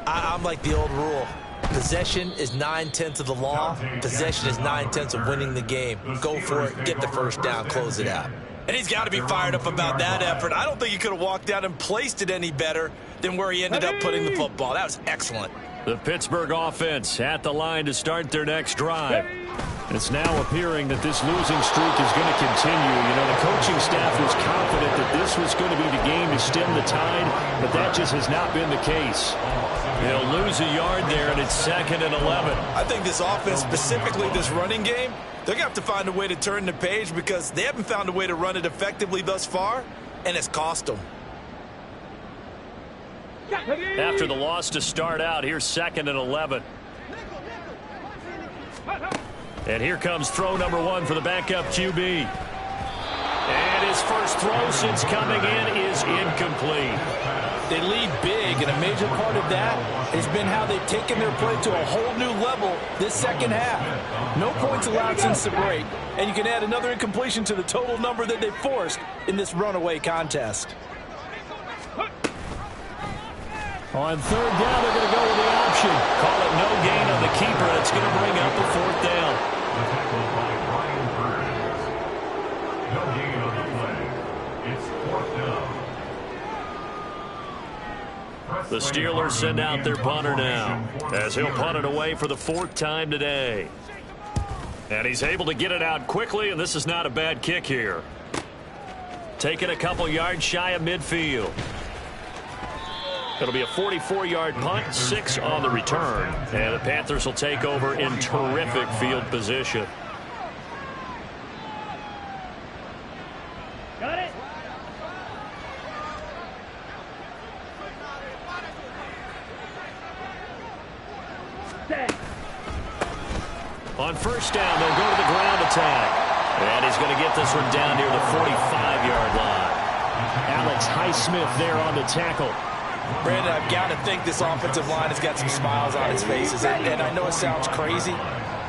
I'm like the old rule. Possession is 9/10 of the law. Possession is 9/10 of winning the game. Go for it. Get the 1st down. Close it out. And he's got to be fired up about that effort. I don't think he could have walked out and placed it any better than where he ended up putting the football. That was excellent. The Pittsburgh offense at the line to start their next drive. It's now appearing that this losing streak is going to continue. You know, the coaching staff was confident that this was going to be the game to stem the tide, but that just has not been the case. He'll lose a yard there, and it's 2nd and 11. I think this offense, specifically this running game, they're going to have to find a way to turn the page because they haven't found a way to run it effectively thus far, and it's cost them. After the loss to start out, here's 2nd and 11. And here comes throw number 1 for the backup QB. And his first throw since coming in is incomplete. They lead big, and a major part of that has been how they've taken their play to a whole new level this second half. No points allowed since the break, and you can add another incompletion to the total number that they forced in this runaway contest. On 3rd down, they're going to go with the option. Call it no gain on the keeper. That's going to bring up a 4th down. The tackle by Brian Burns. No gain on the play. It's 4th down. The Steelers send out their punter now, as he'll punt it away for the 4th time today. And he's able to get it out quickly, and this is not a bad kick here. Taking a couple yards shy of midfield. It'll be a 44-yard punt, 6 on the return. And the Panthers will take over in terrific field position. Got it. Set. On 1st down, they'll go to the ground attack. And he's going to get this one down near the 45-yard line. Alex Highsmith there on the tackle. Brandon, I've got to think this offensive line has got some smiles on its faces. And I know it sounds crazy,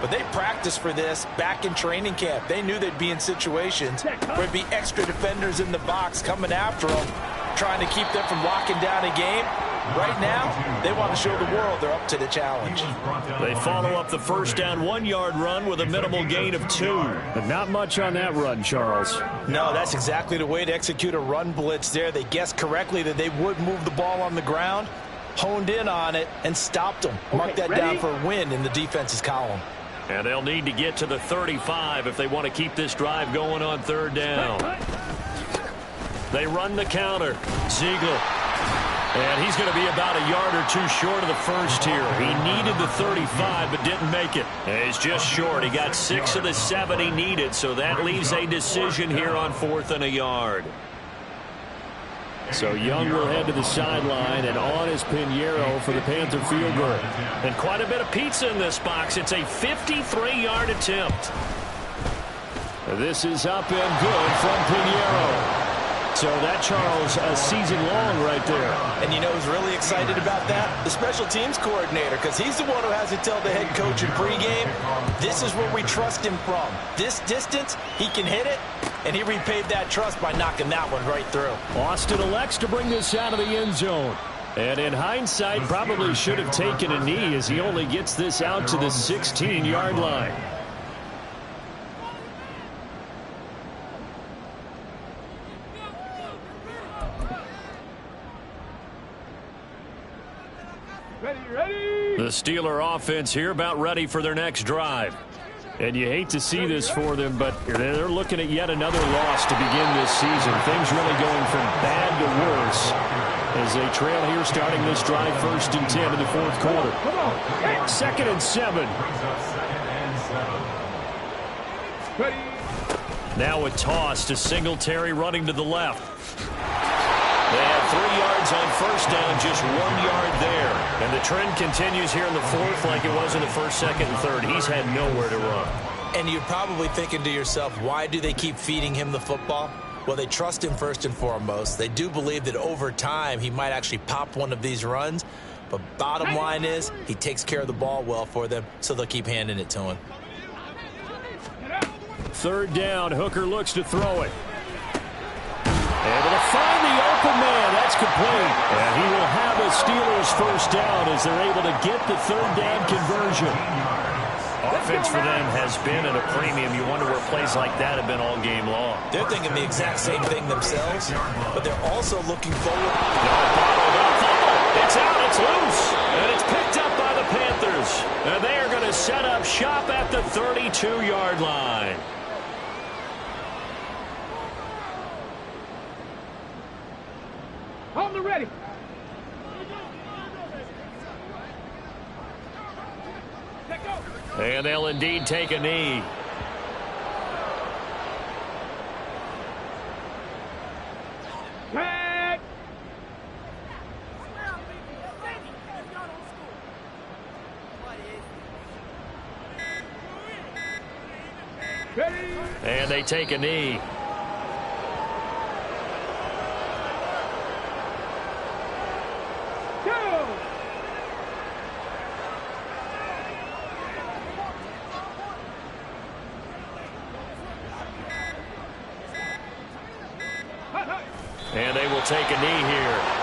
but they practiced for this back in training camp. They knew they'd be in situations where there'd be extra defenders in the box coming after them, trying to keep them from locking down a game. Right now, they want to show the world they're up to the challenge. They follow up the 1st down 1-yard run with a minimal gain of 2. But not much on that run, Charles. No, that's exactly the way to execute a run blitz there. They guessed correctly that they would move the ball on the ground, honed in on it, and stopped them. Mark that down for a win in the defense's column. And they'll need to get to the 35 if they want to keep this drive going on 3rd down. They run the counter. Ziegler. And he's going to be about a yard or 2 short of the first here. He needed the 35 but didn't make it. And he's just short. He got 6 of the 7 he needed, so that leaves a decision here on 4th and a yard. So Young will head to the sideline, and on is Pinheiro for the Panther field goal. And quite a bit of pizza in this box. It's a 53-yard attempt. This is up and good from Pinheiro. So that, Charles, a season long right there. And you know who's really excited about that? The special teams coordinator, because he's the one who has to tell the head coach in pregame, this is where we trust him from. This distance, he can hit it, and he repaid that trust by knocking that one right through. Austin elects to bring this out of the end zone. And in hindsight, probably should have taken a knee as he only gets this out to the 16-yard line. The Steeler offense here about ready for their next drive. And you hate to see this for them, but they're looking at yet another loss to begin this season. Things really going from bad to worse as they trail here starting this drive 1st and 10 in the 4th quarter. 2nd and 7. Now a toss to Singletary running to the left. They have 3 yards on 1st down, just 1 yard there. And the trend continues here in the 4th like it was in the 1st, 2nd, and 3rd. He's had nowhere to run. And you're probably thinking to yourself, why do they keep feeding him the football? Well, they trust him first and foremost. They do believe that over time he might actually pop one of these runs. But bottom line is he takes care of the ball well for them, so they'll keep handing it to him. 3rd down, Hooker looks to throw it. Able to find the open man. That's complete. And he will have a Steelers 1st down as they're able to get the 3rd down conversion. Offense for them has been at a premium. You wonder where plays like that have been all game long. They're thinking the exact same thing themselves, but they're also looking forward. It's out. It's loose. And it's picked up by the Panthers. And they are going to set up shop at the 32-yard line. On the ready. And they'll indeed take a knee. And they take a knee. And they will take a knee here.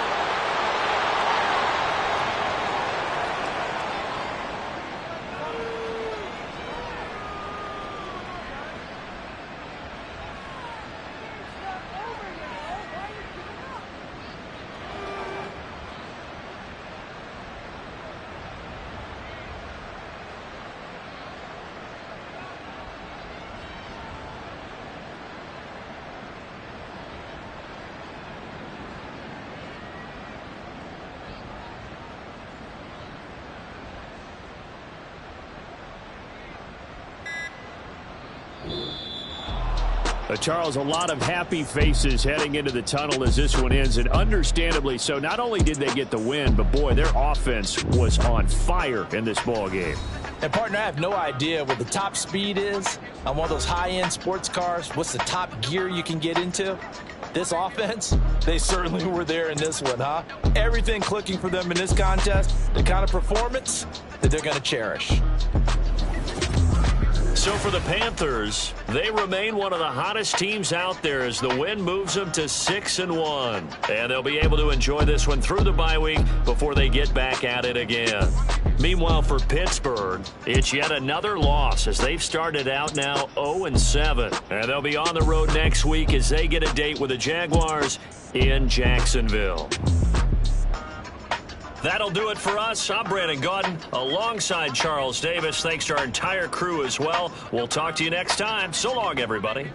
Charles, a lot of happy faces heading into the tunnel as this one ends, and understandably so. Not only did they get the win, but boy, their offense was on fire in this ball game. And partner, I have no idea what the top speed is on one of those high-end sports cars. What's the top gear you can get into? This offense, they certainly were there in this one, huh? Everything clicking for them in this contest, the kind of performance that they're going to cherish. So for the Panthers, they remain one of the hottest teams out there as the win moves them to 6-1. And they'll be able to enjoy this one through the bye week before they get back at it again. Meanwhile, for Pittsburgh, it's yet another loss as they've started out now 0-7. And they'll be on the road next week as they get a date with the Jaguars in Jacksonville. That'll do it for us. I'm Brandon Gaudin alongside Charles Davis. Thanks to our entire crew as well. We'll talk to you next time. So long, everybody.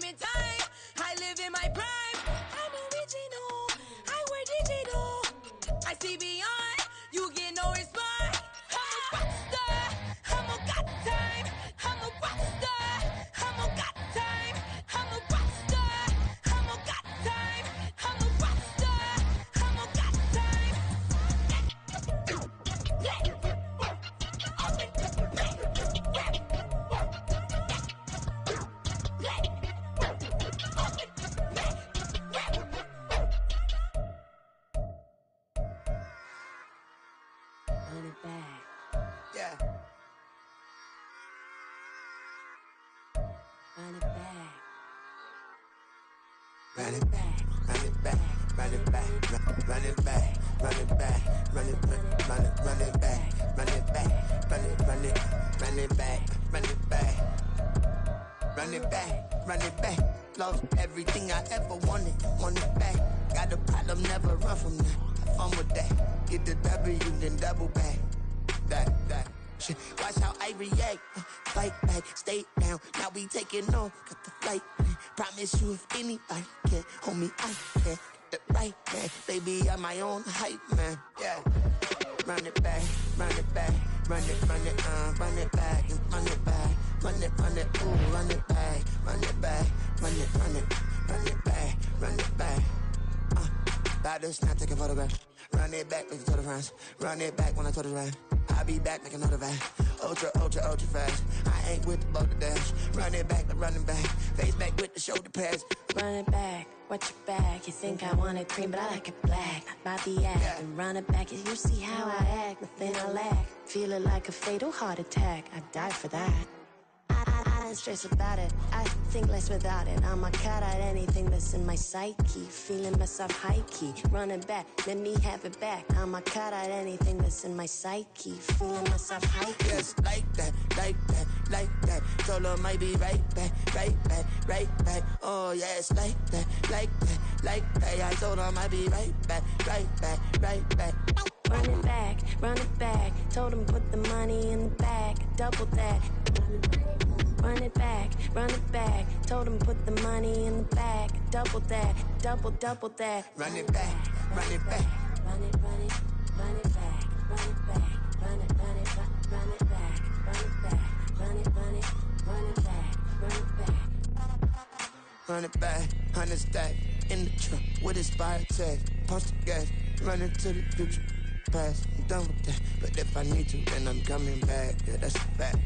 in time. I live in my prime. I'm original. I wear digital. I see beyond. You get no response. I'm a rock star. I'm a got time. I'm a rock star. I'm a got time. I'm a rock star. I'm a got time. I'm a rock star. I'm a got time. Run it back. Yeah. Run it back. Run it back, run it back, run it back, run it back, run it back, run it back, run it back, run it back, run it back, run it back, run it back, run it back. Lost everything I ever wanted, want it back. Got a problem, never run from that. Have fun with that. Get the W, then double back. That shit. Watch how I react. Fight back, stay down. Now we taking off, got the flight. Promise you if anybody can hold me, I can. Get it right, man. Baby, I'm my own hype, man. Yeah. Run it back, run it back, run it back, and run it back, run it, ooh, run it back, run it back, run it back, run it back. About to snap, take a photograph. Run it back, make it to the friends. Run it back when I told it right. I'll be back, make another back. Ultra, ultra, ultra fast. I ain't with the boat to dash. Run it back, running back. Face back with the shoulder pads. Run it back, watch your back. You think I want it cream, but I like it black. Not about the act. And run it back, you see how I act. Nothing I lack. Feel it like a fatal heart attack. I'd die for that. I don't stress about it. I think less without it. I'ma cut out anything that's in my psyche. Feeling myself high key. Running back, let me have it back. I'ma cut out anything that's in my psyche. Feeling myself high key. Yes, like that, like that, like that. Told her might be right back, right back, right back. Oh yes, like that, like that, like that. I told her might be right back, right back, right back. Run it back, run it back. Told him put the money in the bag. Double that. Run it back, run it back. Told him put the money in the bag. Double that, double that. Run it back, run it back. Run it, run it, run it back. Run it back, run it, run it, run it back. Run it back, run it, run it, run it back. Run it back. Run it back, 100 stack. In the truck with expired tag. Punch the gas, run into the future. Past, I'm done with that. But if I need to, then I'm coming back. Yeah, that's a fact.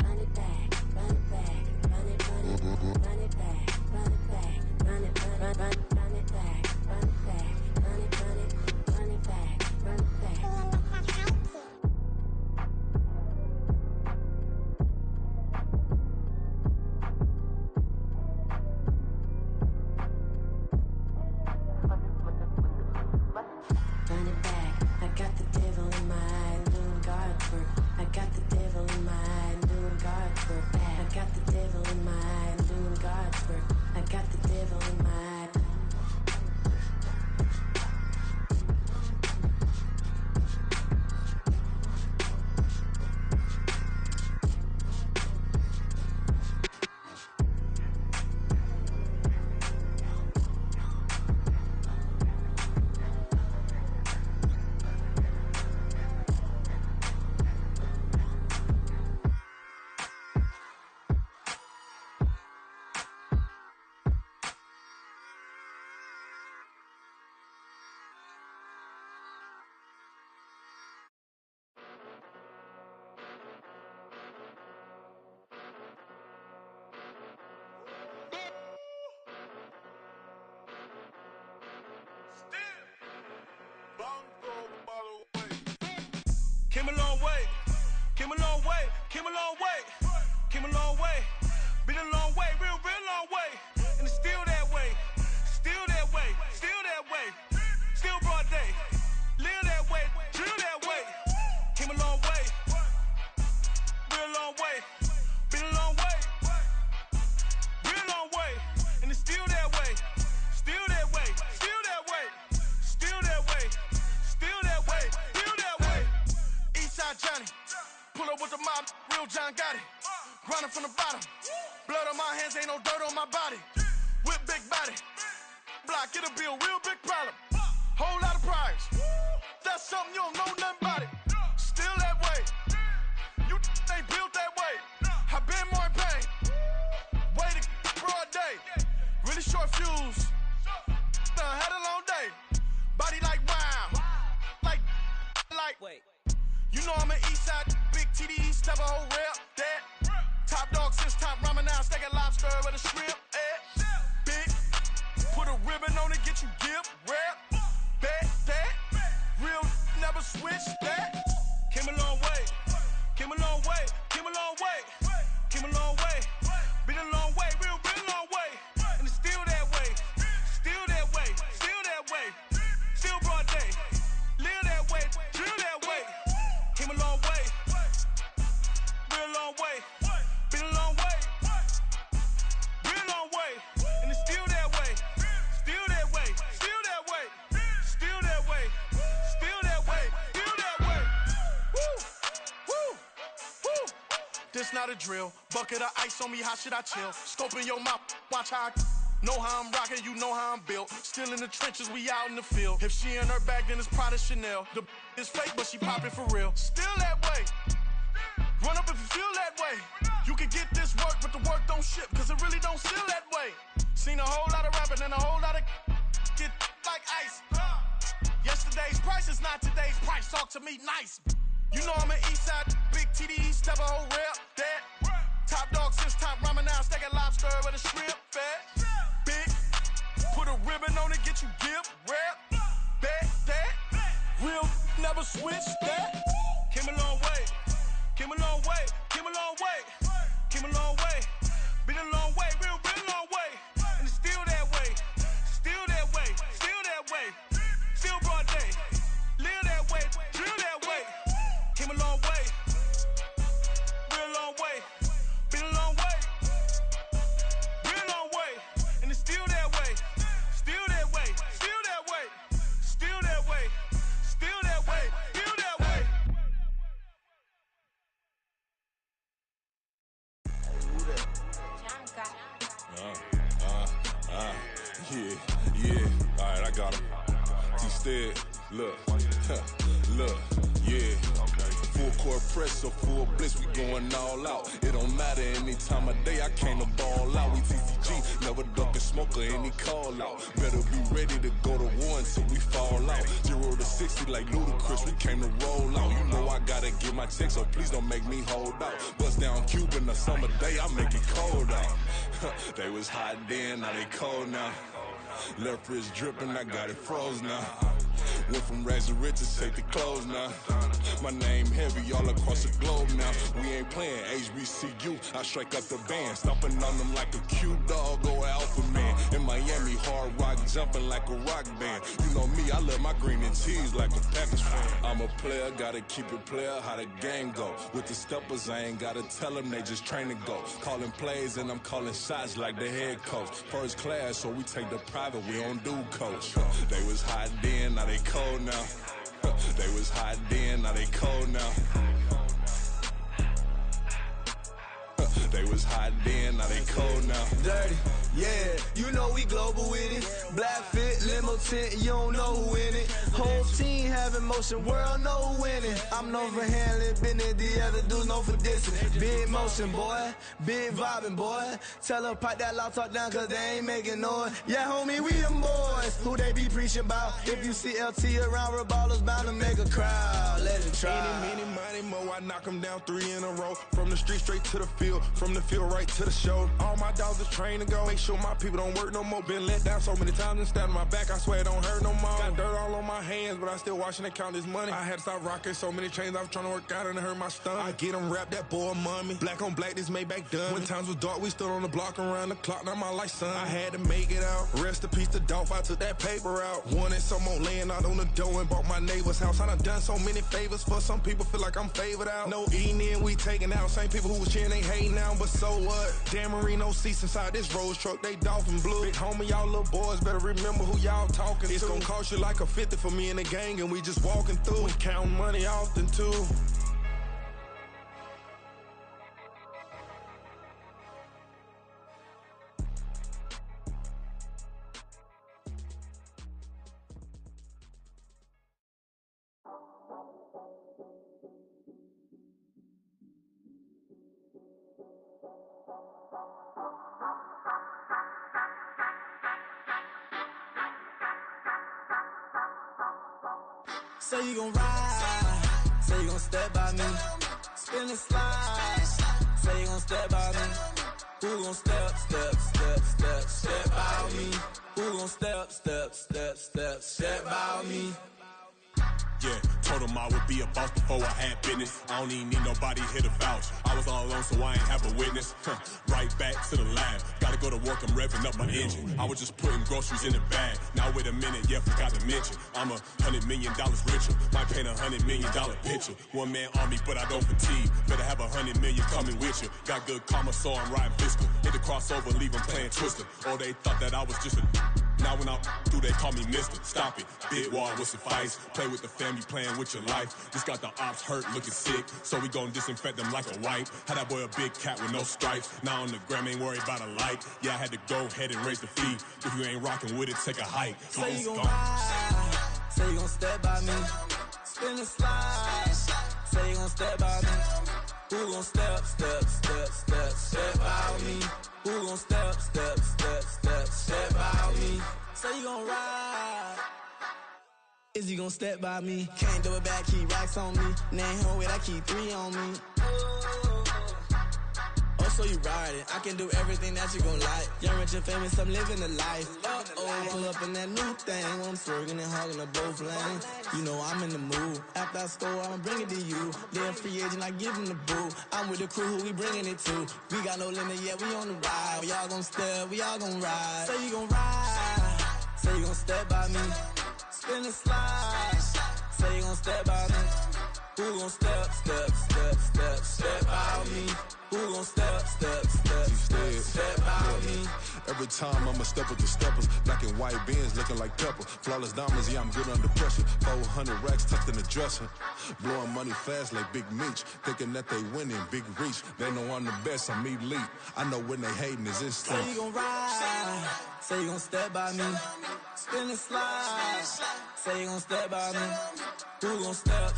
Run it back, run it back, run it, run it, run it back, run it back, run it, run it back, run it back, run it, run it, run it back, run it back. Run it back, I got the devil in my eye, doing guard work. I got the devil in my eye, doing guard work. I got the devil in my eye, doing guard work. I got the devil in my eye. Came a long way, came a long way, came a long way, came a long way. Been a long way, real long way. And it's still that way, still that way, still that way. Still broad day, live that way, drill that way. Came a long way, real long way. Been a long way, real long way. And it's still that way, still that way, still that way, still that way, still that way, still that way. Eastside Johnny, pull up with the mob, real John. ain't no dirt on my body. With big body. Block, it'll be a real big problem. Whole lot of priors. That's something you don't know nothing about it. Still that way. You ain't built that way. I been more in pain. Way to broad day. Really short fuse. Had a long day. Body like wow. Like. Wait. You know I'm an east side. Big TDE, step a whole rep. That. Top dog since top ramen now. Steak and lobster with a shrimp. Big. Put a ribbon on it, get you gift. Rep. Bet that. Real never switch that. Came a long way. Came a long way. Came a long way. Came a long way. Been a long way. Real long way. And it's still that way. Still that way. Still that way. Still broad day. Live that way. Drill that way. Came a long way. Real long way. Been a long way. Real long way. And it's still that way. Still that way. Still that way. Still that way. Still that way. Still that way. Woo. Woo. Woo. This not a drill. Bucket of ice on me, how should I chill? Scope in your mouth, watch how I know how I'm rocking, you know how I'm built. Still in the trenches, we out in the field. If she in her bag, then it's Prada Chanel. The is fake, but she poppin' for real. Still that way. Run up if you feel that way. You can get this work, but the work don't ship, cause it really don't feel that way. Seen a whole lot of rapping and a whole lot of get like ice. Yesterday's price is not today's price. Talk to me nice. You know I'm an east side, big TDE, step a whole rep. That. Top dog since top ramen now. Steak and lobster with a shrimp. Fat. Big. Put a ribbon on it, get you gift. Rep. Bet that. Real never switch that. Came a long way. Came a long way. Came a long way. Came a long way. Been a long way. Real long way. And it's still that way. Still that way. Still that way. Still broad day. Live that way. Drill that way. Came a long way. Real long way. Been a long way. Real long way. And it's still that way. Still that way. Still that way. Still that way. Still that way. Still that way. Yeah. Alright, I got him. T-Stead, look, look, yeah. Full court press or full blitz, we going all out. It don't matter any time of day, I came to ball out. We TCG, never duck a smoke or any call out. Better be ready to go to war until we fall out. 0 to 60 like Ludacris, we came to roll out. You know I gotta get my check, so please don't make me hold out. Bust down Cuban a summer day, I make it cold out. They was hot then, now they cold now. Left wrist dripping, I got it froze now. Went from rags to riches, take the clothes now. My name heavy all across the globe now. We ain't playing HBCU, I strike up the band. Stomping on them like a cute dog or alpha man. In Miami, hard rock jumping like a rock band. You know me, I love my green and cheese like a Packers fan. I'm a player, gotta keep it player, how the game go. With the steppers, I ain't gotta tell them, they just train to go. Calling plays and I'm calling shots like the head coach. First class, so we take the private, we don't do coach. They was hot then, now they cold now. They was hot then, now they cold now. They was hot then, now they cold now. Dirty, yeah, you know we global with it. Black fit, limo tint, you don't know who in it. Whole team having motion, world know who winning. I'm known for handling business, the other dudes known for dissing. Big motion, boy, big vibing, boy. Tell her pipe that loud talk down, cause they ain't making noise. Yeah, homie, we them boys, who they be preaching about. If you see LT around, ballers bound to make a crowd. Let it try. Any, money, mo, I knock them down 3 in a row. From the street straight to the field, from the field right to the show. All my dogs is trained to go. Make sure my people don't work no more. Been let down so many times and stabbed in my back. I swear it don't hurt no more. Got dirt all on my hands, but I still watching and count this money. I had to stop rocking so many chains. I was trying to work out and it hurt my stomach. I get them wrapped, that boy mommy. Black on black, this Maybach done. When times was dark, we stood on the block around the clock. Now my life, son. I had to make it out. Rest in peace to Dolph. I took that paper out. Wanted some more laying out on the dough and bought my neighbor's house. I done done so many favors for some people. Feel like I'm favored out. No eating in, we taking out. Same people who was cheering, they hating now, but so what? Dan Marino seats inside this Rolls truck, they dolphin blue. Big homie, y'all little boys better remember who y'all talking to. It's gonna cost you like a 50 for me and the gang, and we just walking through. We counting money often too. Say you gon' ride. Say you gon' step by me. Spin and slide. Say you gon' step by me. Who gon' step by me? Who gon' step by me? Yeah, told him I would be a boss before I had business. I don't even need nobody here to vouch. I was all alone, so I ain't have a witness. Right back to the lab. Gotta go to work, I'm revving up my engine. I was just putting groceries in the bag. Now wait a minute, yeah, forgot to mention. I'm $100 million richer. Might paint $100 million picture. One man army, but I don't fatigue. Better have 100 million coming with you. Got good karma, so I'm riding fiscal. Hit the crossover, leave them playing Twister. Oh, they thought that I was just a... Now when I do, they call me Mister. Stop it. Big wall with suffice. Play with the family, playing with your life. Just got the ops hurt, looking sick. So we gon' disinfect them like a wipe. Had that boy a big cat with no stripes. Now on the gram, ain't worried about a light. Yeah, I had to go ahead and raise the fee. If you ain't rocking with it, take a hike. Say you gon' ride. Say you gon' step by me. Spin and slide. Say you gon' step by me. Who gon' step by me? Who gon' step by me? Say you gon' ride. Is he gon' step by me? Can't do it back, keep racks on me. Name home with, I keep 3 on me. Oh, so you riding. I can do everything that you gon' like. Young, rich, and famous, I'm living the life. Uh-oh, pull up in that new thing. When I'm swerving and hogging up both lanes. You know I'm in the mood. After I score, I'ma bring it to you. They're a free agent, I give him the boo. I'm with the crew, who we bringing it to. We got no limit, yeah, we on the ride. We all gon' step, we all gon' ride. Say you gon' ride. Say you gon' step by me. Spin and slide. Say you gon' step by me. Who gon' step by me? Who gon' step by me? Every time I'ma step with the steppers. Black and white beans looking like pepper. Flawless diamonds, yeah, I'm good under pressure. 400 racks tucked in the dresser. Blowing money fast like Big Meech. Thinking that they winning, big reach. They know I'm the best, I'm elite. I know when they hating is instinct. Say you gon' ride. Say you gon' step by me. Spin and slide. Say you gon' step by me. Who gon' step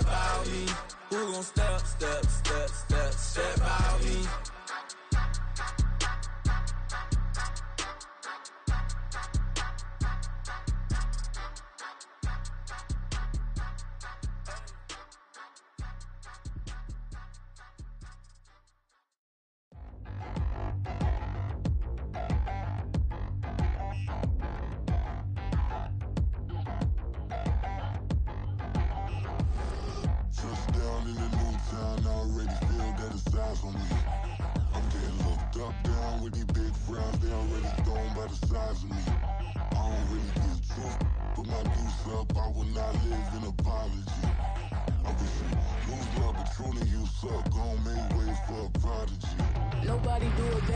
by me? Who gon' step by me? Touchdown in the new town, I already feel that it's eyes on me. I'm getting looked up, down with these big frowns, they already thrown by the size of me. I don't really get truth, put my deuce up, I will not live in apology. I wish you lose love, but truly you suck, gon' make way for a prodigy. Nobody do it better.